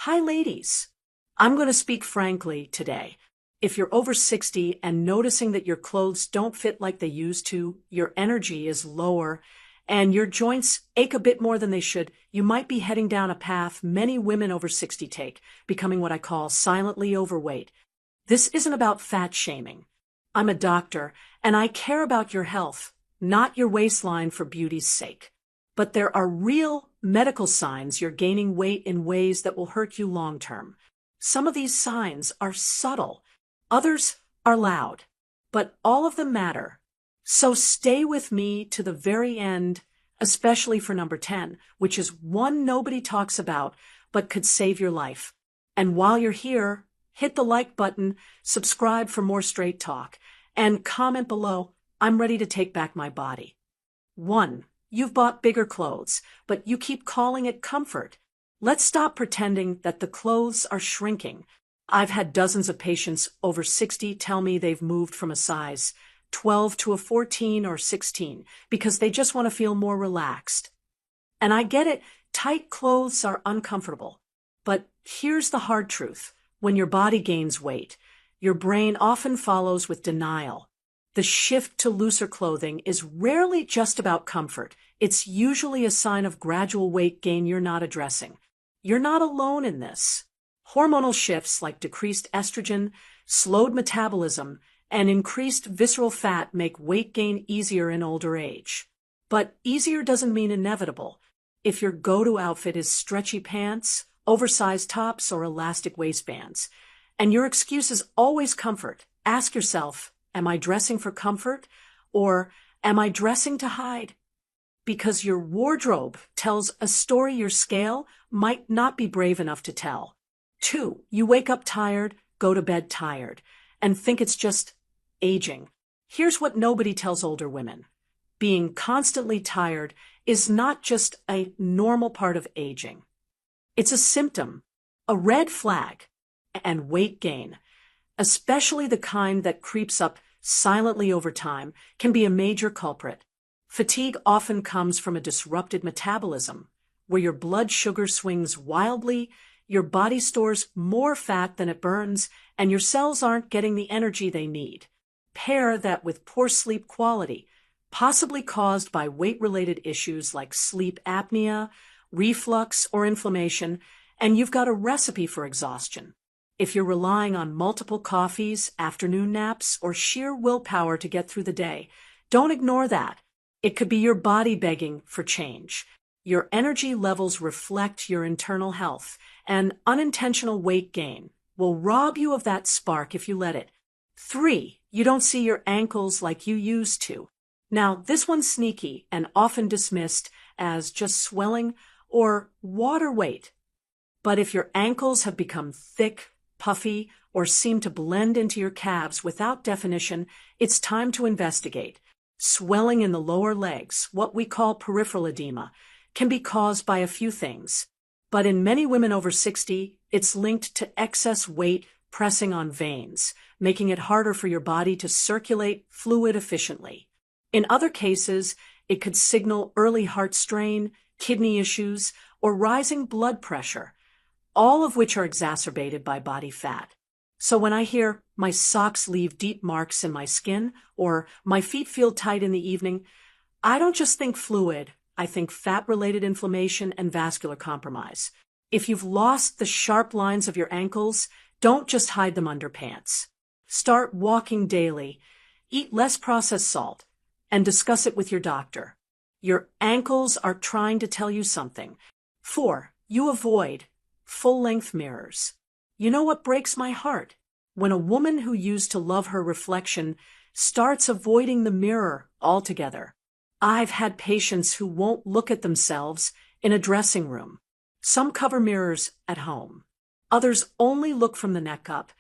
Hi, ladies. I'm going to speak frankly today. If you're over 60 and noticing that your clothes don't fit like they used to, your energy is lower, and your joints ache a bit more than they should, you might be heading down a path many women over 60 take, becoming what I call silently overweight. This isn't about fat shaming. I'm a doctor, and I care about your health, not your waistline for beauty's sake. But there are real medical signs you're gaining weight in ways that will hurt you long term. Some of these signs are subtle, others are loud, but all of them matter. So stay with me to the very end, especially for number 10, which is one nobody talks about but could save your life. And while you're here, hit the like button, subscribe for more straight talk, and comment below, I'm ready to take back my body. 1. You've bought bigger clothes, but you keep calling it comfort. Let's stop pretending that the clothes are shrinking. I've had dozens of patients over 60 tell me they've moved from a size 12 to a 14 or 16 because they just want to feel more relaxed. And I get it, tight clothes are uncomfortable. But here's the hard truth. When your body gains weight, your brain often follows with denial. The shift to looser clothing is rarely just about comfort. It's usually a sign of gradual weight gain you're not addressing. You're not alone in this. Hormonal shifts like decreased estrogen, slowed metabolism, and increased visceral fat make weight gain easier in older age. But easier doesn't mean inevitable. If your go-to outfit is stretchy pants, oversized tops, or elastic waistbands, and your excuse is always comfort, ask yourself, am I dressing for comfort, or am I dressing to hide? Because your wardrobe tells a story your scale might not be brave enough to tell. 2. You wake up tired, go to bed tired, and think it's just aging. Here's what nobody tells older women. Being constantly tired is not just a normal part of aging. It's a symptom, a red flag, and weight gain, especially the kind that creeps up silently over time, can be a major culprit. Fatigue often comes from a disrupted metabolism, where your blood sugar swings wildly, your body stores more fat than it burns, and your cells aren't getting the energy they need. Pair that with poor sleep quality, possibly caused by weight-related issues like sleep apnea, reflux, or inflammation, and you've got a recipe for exhaustion. If you're relying on multiple coffees, afternoon naps, or sheer willpower to get through the day, don't ignore that. It could be your body begging for change. Your energy levels reflect your internal health, and unintentional weight gain will rob you of that spark if you let it. 3. You don't see your ankles like you used to. Now, this one's sneaky and often dismissed as just swelling or water weight. But if your ankles have become thick, puffy, or seem to blend into your calves without definition, it's time to investigate. Swelling in the lower legs, what we call peripheral edema, can be caused by a few things. But in many women over 60, it's linked to excess weight pressing on veins, making it harder for your body to circulate fluid efficiently. In other cases, it could signal early heart strain, kidney issues, or rising blood pressure, all of which are exacerbated by body fat. So when I hear my socks leave deep marks in my skin or my feet feel tight in the evening, I don't just think fluid, I think fat-related inflammation and vascular compromise. If you've lost the sharp lines of your ankles, don't just hide them under pants. Start walking daily, eat less processed salt, and discuss it with your doctor. Your ankles are trying to tell you something. 4. You avoid full-length mirrors. You know what breaks my heart? When a woman who used to love her reflection starts avoiding the mirror altogether. I've had patients who won't look at themselves in a dressing room. Some cover mirrors at home. Others only look from the neck up.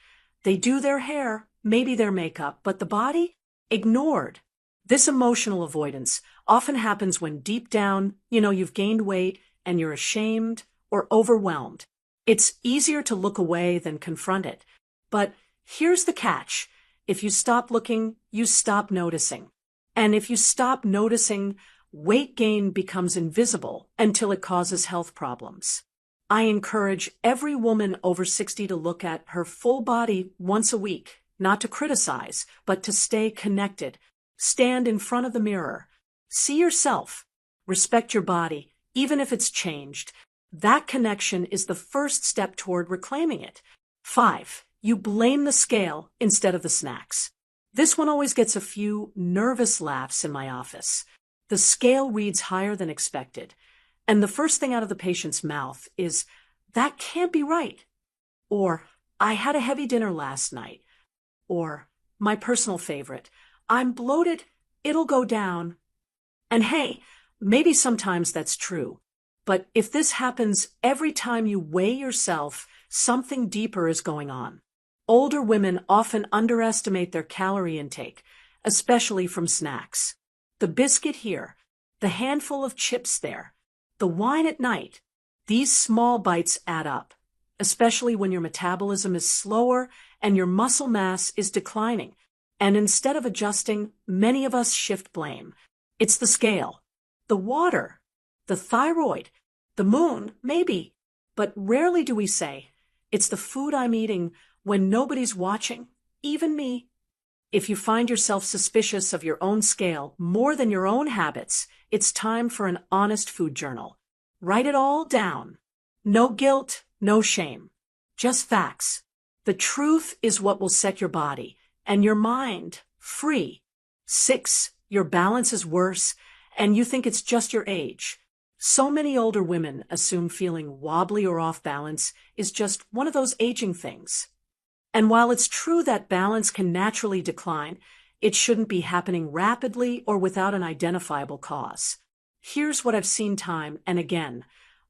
They do their hair, maybe their makeup, but the body? Ignored. This emotional avoidance often happens when deep down, you've gained weight and you're ashamed or overwhelmed. It's easier to look away than confront it. But here's the catch. If you stop looking, you stop noticing. And if you stop noticing, weight gain becomes invisible until it causes health problems. I encourage every woman over 60 to look at her full body once a week, not to criticize, but to stay connected. Stand in front of the mirror. See yourself. Respect your body, even if it's changed. That connection is the first step toward reclaiming it. 5. You blame the scale instead of the snacks. This one always gets a few nervous laughs in my office. The scale reads higher than expected, and the first thing out of the patient's mouth is, "That can't be right." Or, "I had a heavy dinner last night." Or, my personal favorite, "I'm bloated, it'll go down." And hey, maybe sometimes that's true. But if this happens every time you weigh yourself, something deeper is going on. Older women often underestimate their calorie intake, especially from snacks. The biscuit here, the handful of chips there, the wine at night. These small bites add up, especially when your metabolism is slower and your muscle mass is declining. And instead of adjusting, many of us shift blame. It's the scale, the water, the thyroid, the moon, maybe. But rarely do we say, "It's the food I'm eating," when nobody's watching, even me. If you find yourself suspicious of your own scale more than your own habits, it's time for an honest food journal. Write it all down. No guilt, no shame. Just facts. The truth is what will set your body and your mind free. 6. Your balance is worse, and you think it's just your age. So many older women assume feeling wobbly or off balance is just one of those aging things. And while it's true that balance can naturally decline, it shouldn't be happening rapidly or without an identifiable cause. Here's what I've seen time and again.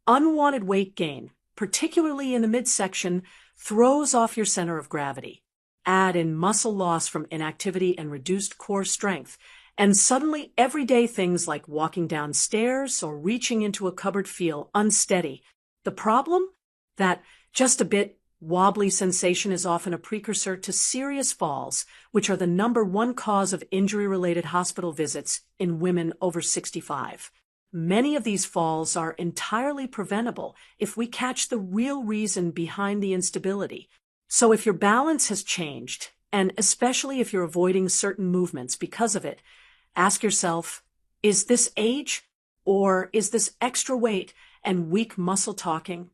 Unwanted weight gain, particularly in the midsection, throws off your center of gravity. Add in muscle loss from inactivity and reduced core strength, and suddenly everyday things like walking downstairs or reaching into a cupboard feel unsteady. The problem? That just a bit wobbly sensation is often a precursor to serious falls, which are the #1 cause of injury-related hospital visits in women over 65. Many of these falls are entirely preventable if we catch the real reason behind the instability. So if your balance has changed, and especially if you're avoiding certain movements because of it, ask yourself, is this age, or is this extra weight and weak muscle talking?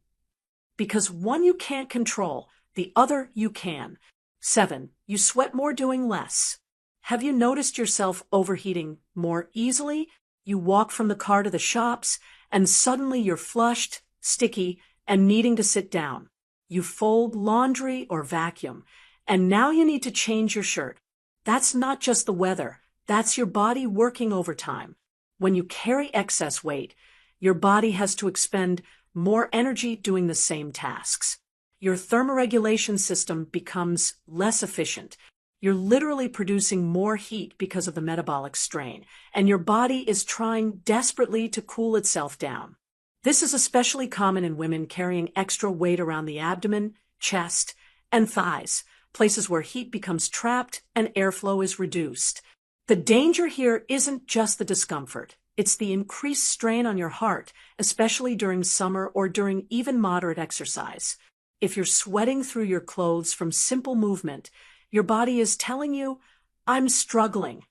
Because one you can't control, the other you can. 7. You sweat more doing less. Have you noticed yourself overheating more easily? You walk from the car to the shops, and suddenly you're flushed, sticky, and needing to sit down. You fold laundry or vacuum, and now you need to change your shirt. That's not just the weather, that's your body working overtime. When you carry excess weight, your body has to expend more energy doing the same tasks. Your thermoregulation system becomes less efficient. You're literally producing more heat because of the metabolic strain, and your body is trying desperately to cool itself down. This is especially common in women carrying extra weight around the abdomen, chest, and thighs, places where heat becomes trapped and airflow is reduced. The danger here isn't just the discomfort. It's the increased strain on your heart, especially during summer or during even moderate exercise. If you're sweating through your clothes from simple movement, your body is telling you, "I'm struggling."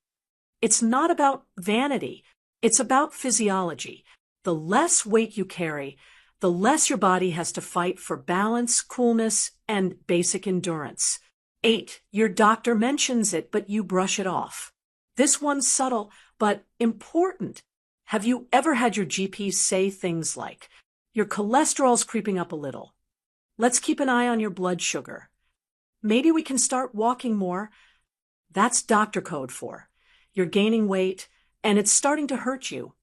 It's not about vanity. It's about physiology. The less weight you carry, the less your body has to fight for balance, coolness, and basic endurance. 8. Your doctor mentions it, but you brush it off. This one's subtle, but important. Have you ever had your GP say things like, "Your cholesterol's creeping up a little. Let's keep an eye on your blood sugar. Maybe we can start walking more"? That's doctor code for, you're gaining weight, and it's starting to hurt you.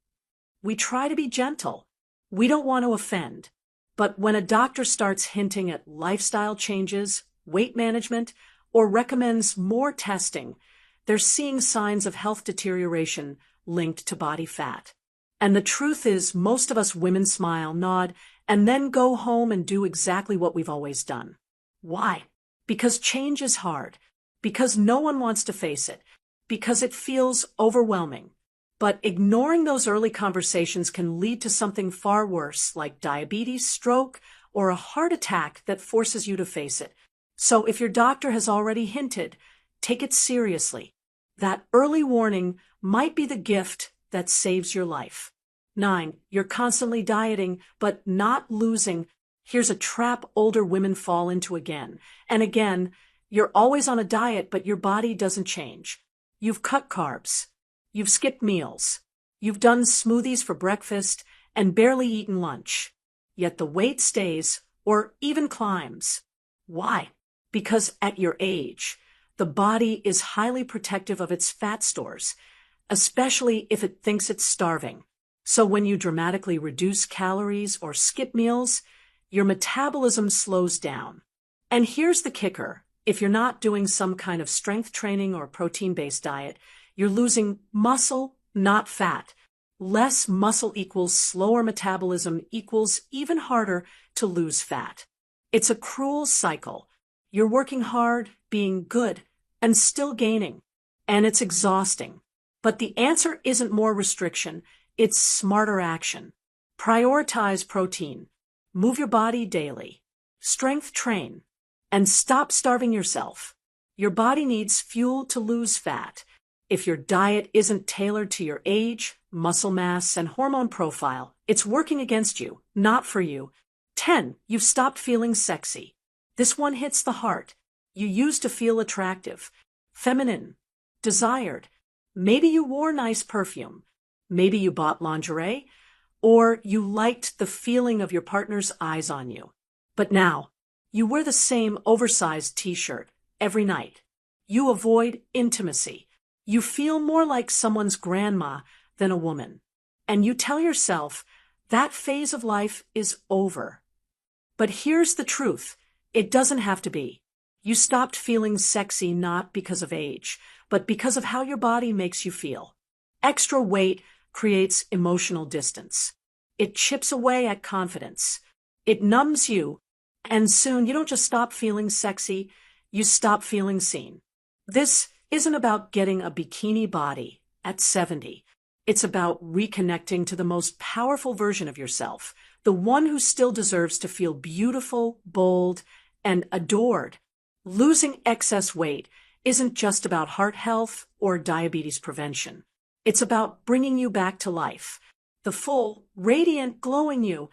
We try to be gentle. We don't want to offend. But when a doctor starts hinting at lifestyle changes, weight management, or recommends more testing, they're seeing signs of health deterioration linked to body fat. And the truth is, most of us women smile, nod, and then go home and do exactly what we've always done. Why? Because change is hard. Because no one wants to face it. Because it feels overwhelming. But ignoring those early conversations can lead to something far worse, like diabetes, stroke, or a heart attack that forces you to face it. So if your doctor has already hinted, take it seriously. That early warning might be the gift that saves your life. 9. You're constantly dieting, but not losing. Here's a trap older women fall into again and again. You're always on a diet, but your body doesn't change. You've cut carbs. You've skipped meals. You've done smoothies for breakfast and barely eaten lunch. Yet the weight stays or even climbs. Why? Because at your age, the body is highly protective of its fat stores, especially if it thinks it's starving. So when you dramatically reduce calories or skip meals, your metabolism slows down. And here's the kicker. If you're not doing some kind of strength training or protein-based diet, you're losing muscle, not fat. Less muscle equals slower metabolism equals even harder to lose fat. It's a cruel cycle. You're working hard, being good, and still gaining. And it's exhausting. But the answer isn't more restriction, it's smarter action. Prioritize protein. Move your body daily. Strength train. And stop starving yourself. Your body needs fuel to lose fat. If your diet isn't tailored to your age, muscle mass, and hormone profile, it's working against you, not for you. 10. You've stopped feeling sexy. This one hits the heart. You used to feel attractive, feminine, desired. Maybe you wore nice perfume. Maybe you bought lingerie, or you liked the feeling of your partner's eyes on you. But now, you wear the same oversized t-shirt every night. You avoid intimacy. You feel more like someone's grandma than a woman. And you tell yourself that phase of life is over. But here's the truth. It doesn't have to be. You stopped feeling sexy not because of age, but because of how your body makes you feel. Extra weight creates emotional distance. It chips away at confidence. It numbs you. And soon you don't just stop feeling sexy, you stop feeling seen. This isn't about getting a bikini body at 70. It's about reconnecting to the most powerful version of yourself, the one who still deserves to feel beautiful, bold, and adored. Losing excess weight isn't just about heart health or diabetes prevention. It's about bringing you back to life, the full, radiant, glowing you